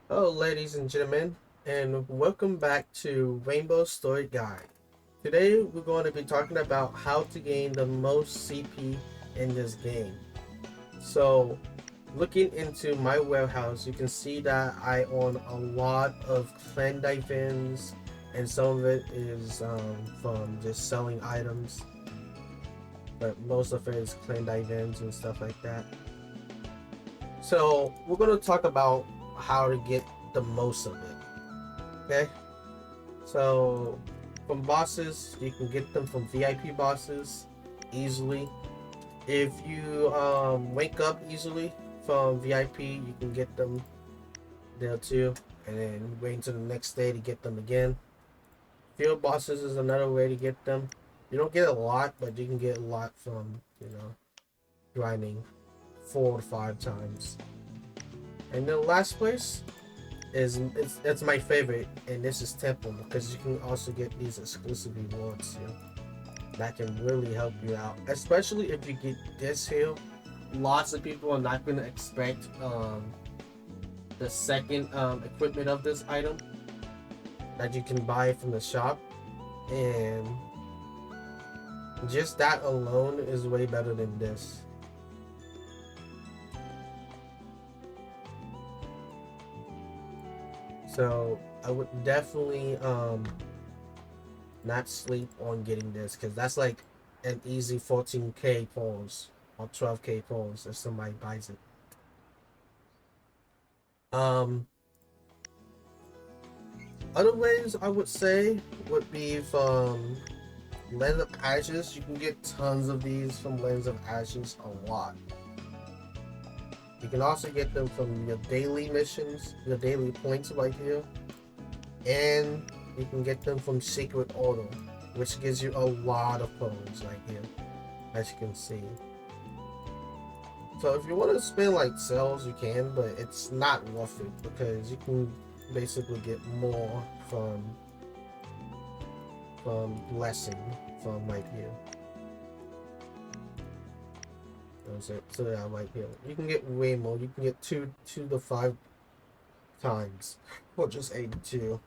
Hello, ladies and gentlemen, and welcome back to Rainbow Story Guide. Today, we're going to be talking about how to gain the most CP in this game. So, looking into my warehouse, you can see that I own a lot of clan diamonds, and some of it is from just selling items, but most of it is clan diamonds and stuff like that. So, we're going to talk about how to get the most of it. Okay? So, from bosses, you can get them from VIP bosses easily. If you wake up easily from VIP, you can get them there too, and then wait until the next day to get them again. Field bosses is another way to get them. You don't get a lot, but you can get a lot from grinding 4 to 5 times. And the last place is it's my favorite, and this is Temple because you can also get these exclusive rewards here that can really help you out, especially if you get this here. Lots of people are not going to expect the second equipment of this item that you can buy from the shop, and just that alone is way better than this. So I would definitely not sleep on getting this because that's like an easy 14k pulls or 12k pulls if somebody buys it. Um, Other ways I would say would be from Lens of Ashes. You can get tons of these from Lens of Ashes, a lot. You can also get them from your daily missions, your daily points right here, and you can get them from Secret Order, which gives you a lot of points right here, as you can see. So if you want to spend like cells, you can, but it's not worth it because you can basically get more from blessing from right here. So yeah, right here. You can get way more. You can get two to 5 times, or just 82,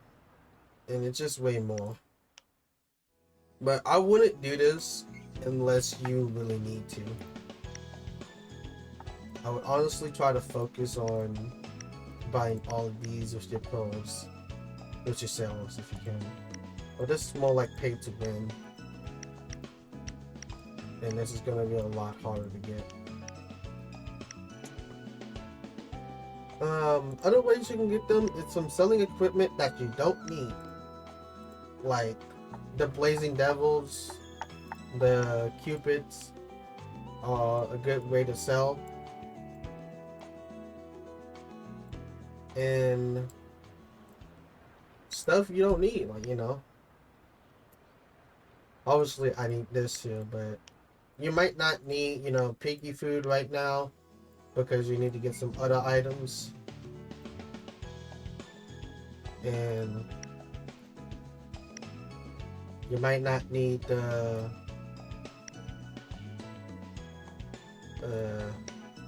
and it's just way more. But I wouldn't do this unless you really need to. I would honestly try to focus on buying all of these with your pearls, with your sales if you can. But this is more like pay to win, and this is gonna be a lot harder to get. Other ways you can get them is from selling equipment that you don't need, like the Blazing Devils, the Cupids are a good way to sell, and stuff you don't need, like obviously I need this here, but you might not need piggy food right now because you need to get some other items, and you might not need the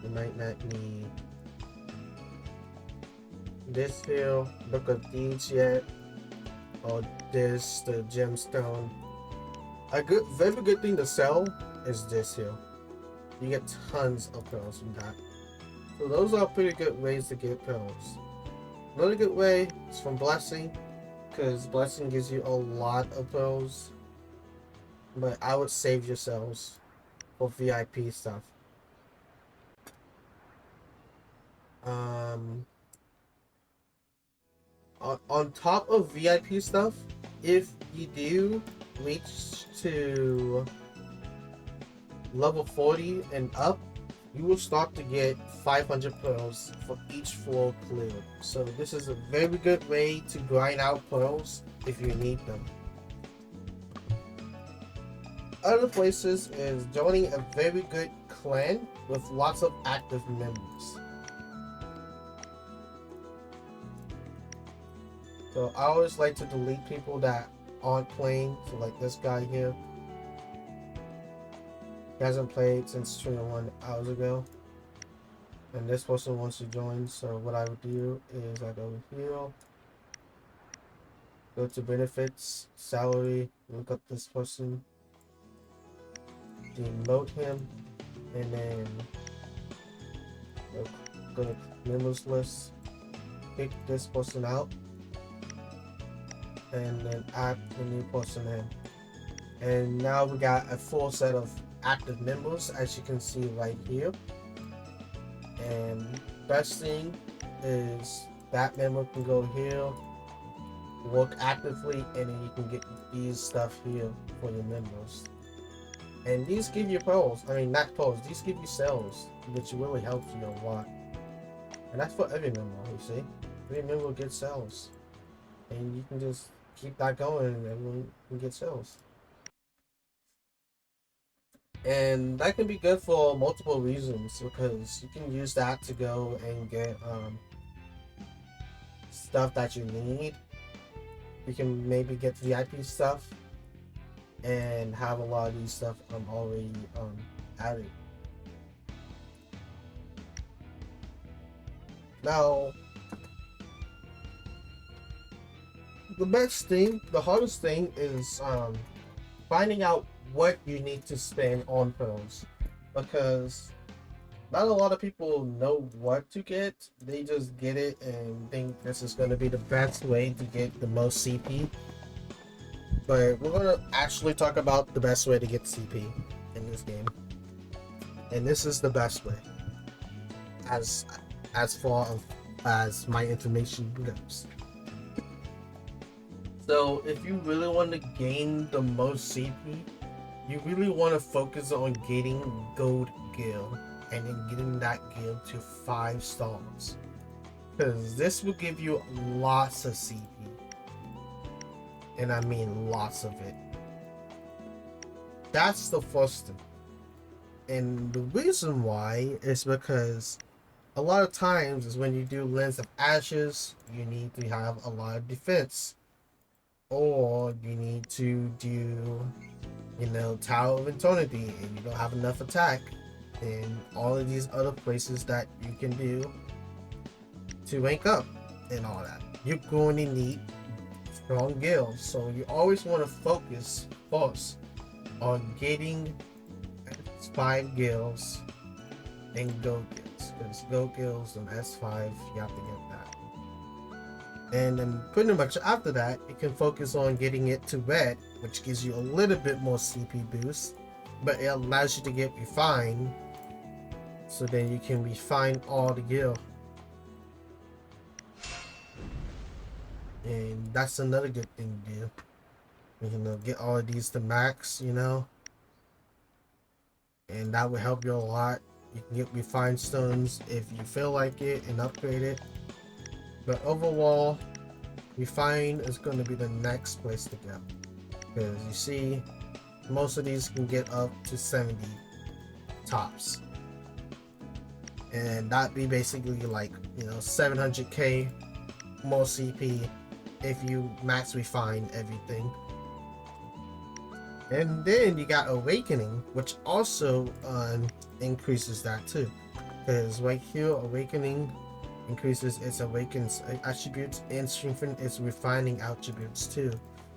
you might not need this here book of deeds yet, or this the gemstone. A very good thing to sell is this here. You get tons of pearls from that. So those are pretty good ways to get pearls. Another good way is from blessing, because blessing gives you a lot of pearls. But I would save yourselves for VIP stuff. Um, on top of VIP stuff, if you do reach to level 40 and up, you will start to get 500 pearls for each floor cleared. So this is a very good way to grind out pearls if you need them. Other places is joining a very good clan with lots of active members. So I always like to delete people that aren't playing. So like this guy here, he hasn't played since 21 hours ago. and this person wants to join. So what I would do is I go here, go to benefits, salary, look up this person, demote him, and then go to members list, pick this person out, and then add the new person in. And now we got a full set of active members, as you can see right here. And best thing is that member can go here, work actively, and then you can get these stuff here for your members. And these give you pearls. I mean, not pearls. These give you cells, which really helps you a lot. And that's for every member, you see. Every member will get cells. And you can just keep that going and everyone can get cells. And that can be good for multiple reasons because you can use that to go and get stuff that you need. You can maybe get VIP stuff and have a lot of these stuff already added. Now, the hardest thing is finding out what you need to spend on pearls, because not a lot of people know what to get. They just get it and think this is going to be the best way to get the most CP. But we're going to actually talk about the best way to get CP in this game. And this is the best way, as far as my information goes. So if you really want to gain the most CP, you really want to focus on getting gold gear and then getting that gear to 5 stars, because this will give you lots of CP, and I mean lots of it. That's the first thing. And the reason why is because a lot of times is when you do Lens of Ashes, you need to have a lot of defense, or you need to do, Tower of Eternity, and you don't have enough attack, and all of these other places that you can do to rank up and all that. You're going to need strong guilds, so you always want to focus first on getting 5 guilds and gold guilds, because gold guilds and S5, you have to get that. And then pretty much after that, you can focus on getting it to red, which gives you a little bit more CP boost, but it allows you to get refined, so then you can refine all the gear. And that's another good thing to do. Get all of these to max, and that will help you a lot. You can get refined stones if you feel like it and upgrade it. But overall, refine is going to be the next place to go, because you see, most of these can get up to 70 tops, and that'd be basically like 700k more CP if you max refine everything. And then you got Awakening, which also increases that too, because right here Awakening increases its awakens attributes and strengthens its refining attributes too.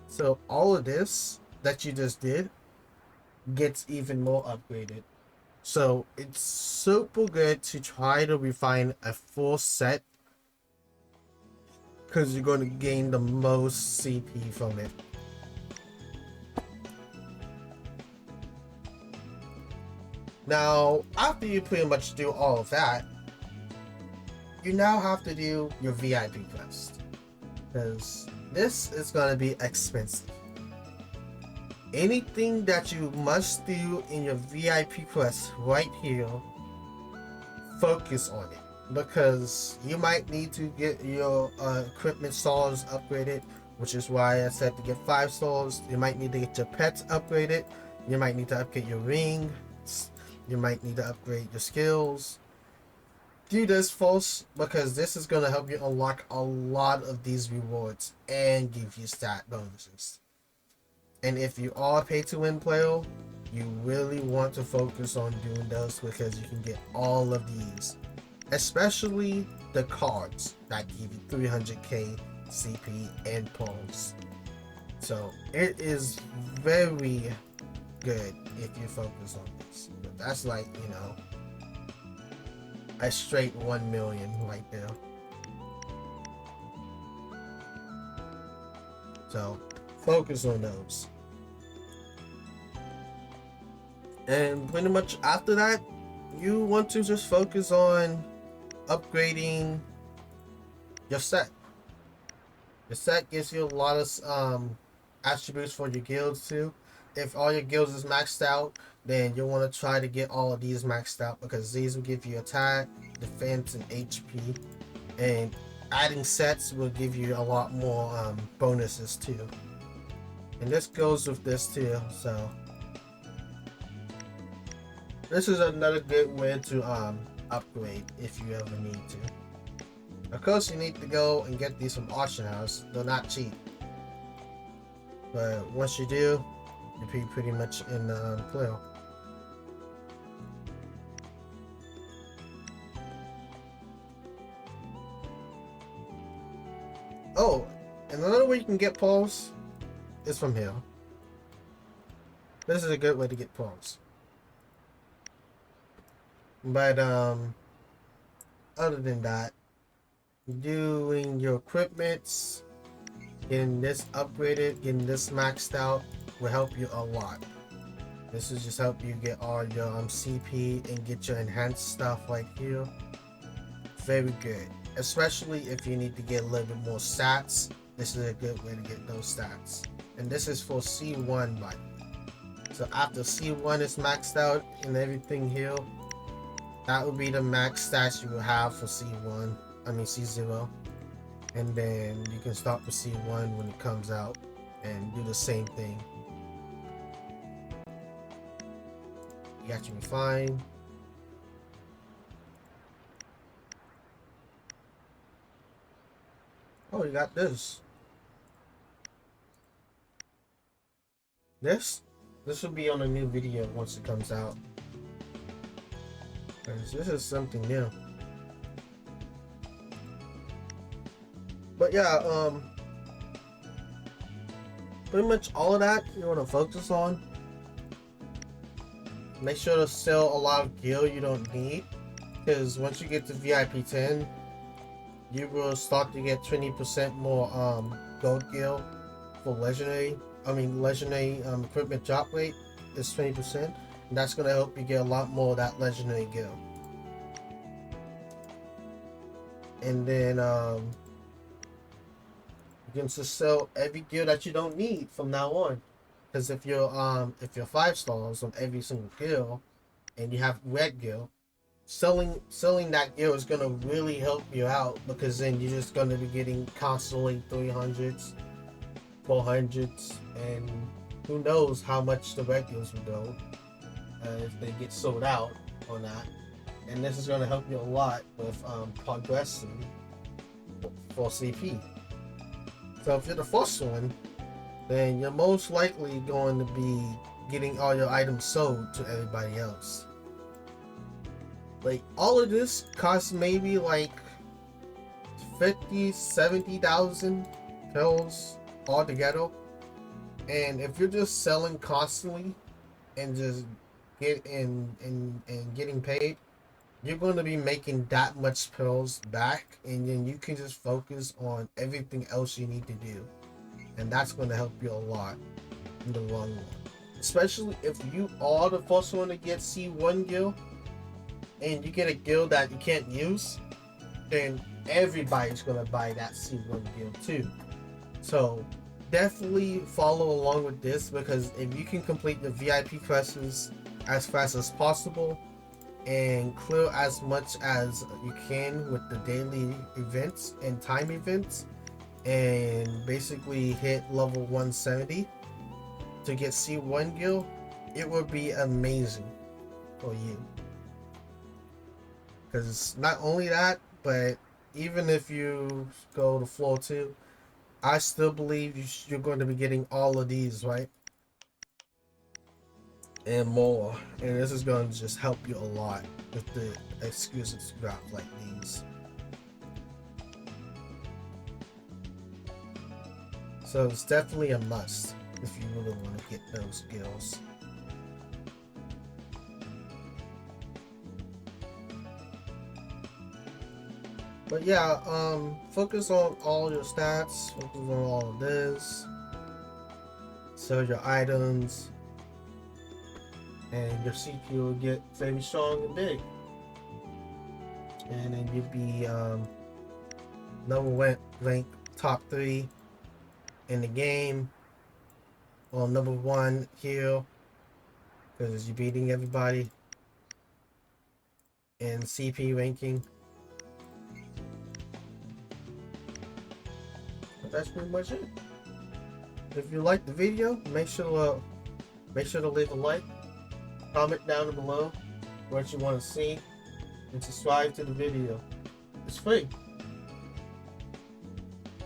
So all of this that you just did gets even more upgraded. So it's super good to try to refine a full set, because you're going to gain the most CP from it. Now, after you pretty much do all of that, you now have to do your VIP quest, because this is going to be expensive. Anything that you must do in your VIP quest right here, focus on it, because you might need to get your equipment stars upgraded, which is why I said to get 5 stars. You might need to get your pets upgraded. You might need to upgrade your ring. You might need to upgrade your skills. Do this first, because this is going to help you unlock a lot of these rewards and give you stat bonuses. And if you are a pay-to-win player, you really want to focus on doing those, because you can get all of these especially the cards that give you 300k CP and pulse. So it is very good if you focus on this. But that's like, you know, a straight 1 million right there. So focus on those. And pretty much after that, you want to just focus on upgrading your set. The set gives you a lot of attributes for your guilds too. If all your guilds is maxed out, then you want to try to get all of these maxed out, because these will give you attack, defense, and HP. And adding sets will give you a lot more bonuses too. And this goes with this too, so this is another good way to upgrade if you ever need to. Of course, you need to go and get these from auction house. They're not cheap, but once you do, you're pretty much in the clear. Oh, and another way you can get pulse is from here. This is a good way to get pulse. But other than that, doing your equipments, getting this upgraded, getting this maxed out will help you a lot. This will just help you get all your CP and get your enhanced stuff right here. Very good. Especially if you need to get a little bit more stats, this is a good way to get those stats. And this is for C1 by the way. So after C1 is maxed out and everything here, that would be the max stats you will have for C1. I mean C0. And then you can start with C1 when it comes out and do the same thing. You got your refine. Oh, you got this. This will be on a new video once it comes out. Because this is something new. But yeah, pretty much all of that you want to focus on. Make sure to sell a lot of gear you don't need, because once you get to VIP 10, you will start to get 20% more gold gear for legendary. I mean, legendary equipment drop rate is 20%, and that's gonna help you get a lot more of that legendary gear. And then you can just sell every gear that you don't need from now on. Because if you're 5 stars on every single gear and you have red gear, selling that gear is gonna really help you out, because then you're just gonna be getting constantly 300s, 400s, and who knows how much the red gears will go if they get sold out or not. And this is gonna help you a lot with progressing for CP. So if you're the first one, then you're most likely going to be getting all your items sold to everybody else. Like, all of this costs maybe like 50,000-70,000 pills altogether. And if you're just selling constantly and just getting paid, you're going to be making that much pills back, and then you can just focus on everything else you need to do. And that's going to help you a lot in the long run. Especially if you are the first one to get C1 guild, and you get a guild that you can't use, then everybody's going to buy that C1 guild too. So definitely follow along with this, because if you can complete the VIP quests as fast as possible and clear as much as you can with the daily events and time events, and basically hit level 170 to get C1 guild, it would be amazing for you. Because not only that, but even if you go to floor 2, I still believe you're going to be getting all of these, right? and more. And this is going to just help you a lot with the exclusive drops like these. So it's definitely a must if you really want to get those skills. But yeah, focus on all your stats, focus on all of this. So your items and your CPU will get very strong and big. And then you'll be number rank top 3 in the game, or number 1 here, because you're beating everybody in CP ranking. But that's pretty much it. If you liked the video, make sure to leave a like, comment down below what you want to see, and subscribe to the video. It's free.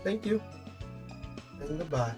Thank you, and goodbye.